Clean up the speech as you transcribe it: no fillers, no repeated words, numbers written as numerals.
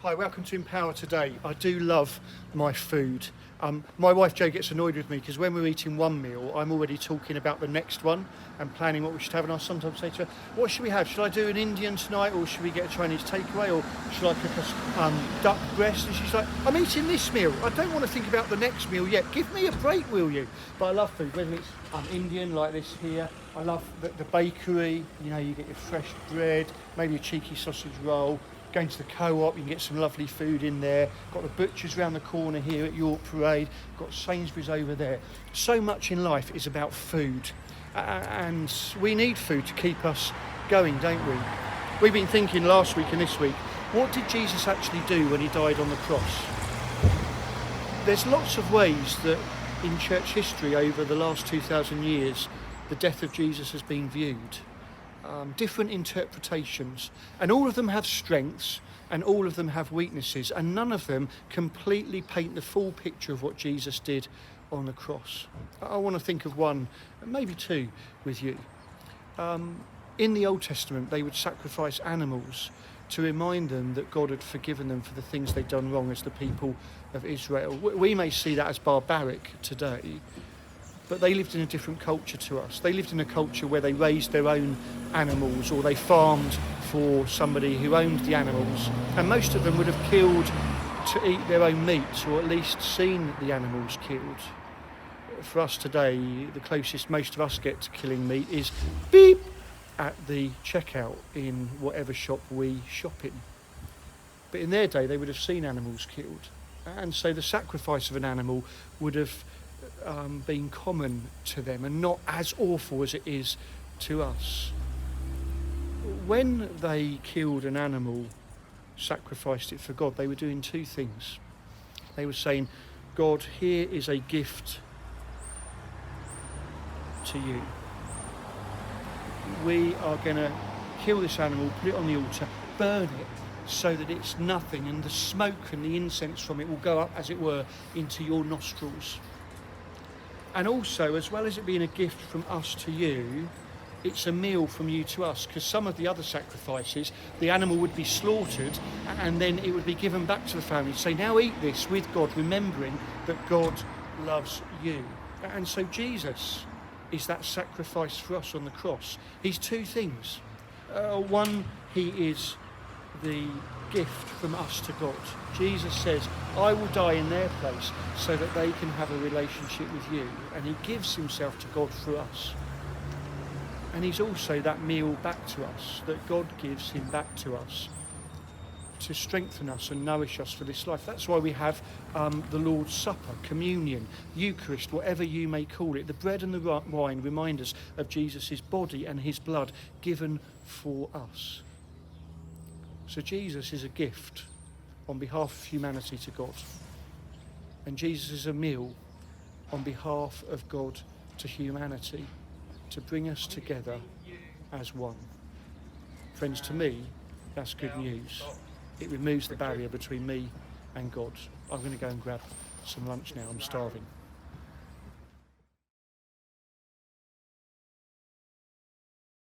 Hi, welcome to Empower Today. I do love my food. My wife Jo gets annoyed with me because when we're eating one meal, I'm already talking about the next one and planning what we should have. And I'll sometimes say to her, what should we have? Should I do an Indian tonight, or should we get a Chinese takeaway, or should I cook us duck breast? And she's like, I'm eating this meal. I don't want to think about the next meal yet. Give me a break, will you? But I love food, whether it's Indian like this here. I love the bakery. You know, you get your fresh bread, maybe a cheeky sausage roll. Going to the co-op, you can get some lovely food in there. Got the butchers around the corner here at York Parade. Got Sainsbury's over there. So much in life is about food. And we need food to keep us going, don't we? We've been thinking last week and this week, what did Jesus actually do when he died on the cross? There's lots of ways that in church history over the last 2,000 years, the death of Jesus has been viewed. Different interpretations, and all of them have strengths and all of them have weaknesses, and none of them completely paint the full picture of what Jesus did on the cross. I want to think of one, maybe two, with you. In the Old Testament, they would sacrifice animals to remind them that God had forgiven them for the things they'd done wrong as the people of Israel. We may see that as barbaric today, but they lived in a different culture to us. They lived in a culture where they raised their own animals, or they farmed for somebody who owned the animals. And most of them would have killed to eat their own meat, or at least seen the animals killed. For us today, the closest most of us get to killing meat is beep at the checkout in whatever shop we shop in. But in their day, they would have seen animals killed. And so the sacrifice of an animal would have been common to them and not as awful as it is to us. When they killed an animal, sacrificed it for God, they were doing two things. They were saying, God, here is a gift to you. We are going to kill this animal, put it on the altar, burn it so that it's nothing, and the smoke and the incense from it will go up, as it were, into your nostrils. And also, as well as it being a gift from us to you, it's a meal from you to us, because some of the other sacrifices, the animal would be slaughtered and then it would be given back to the family. Say, now eat this with God, remembering that God loves you. And so Jesus is that sacrifice for us on the cross. He's two things. One, he is the gift from us to God. Jesus says, I will die in their place so that they can have a relationship with you. And he gives himself to God through us. And he's also that meal back to us, that God gives him back to us to strengthen us and nourish us for this life. That's why we have the Lord's Supper, communion, Eucharist, whatever you may call it. The bread and the wine remind us of Jesus' body and his blood given for us. So Jesus is a gift on behalf of humanity to God. And Jesus is a meal on behalf of God to humanity, to bring us together as one. Friends, to me, that's good news. It removes the barrier between me and God. I'm going to go and grab some lunch now. I'm starving.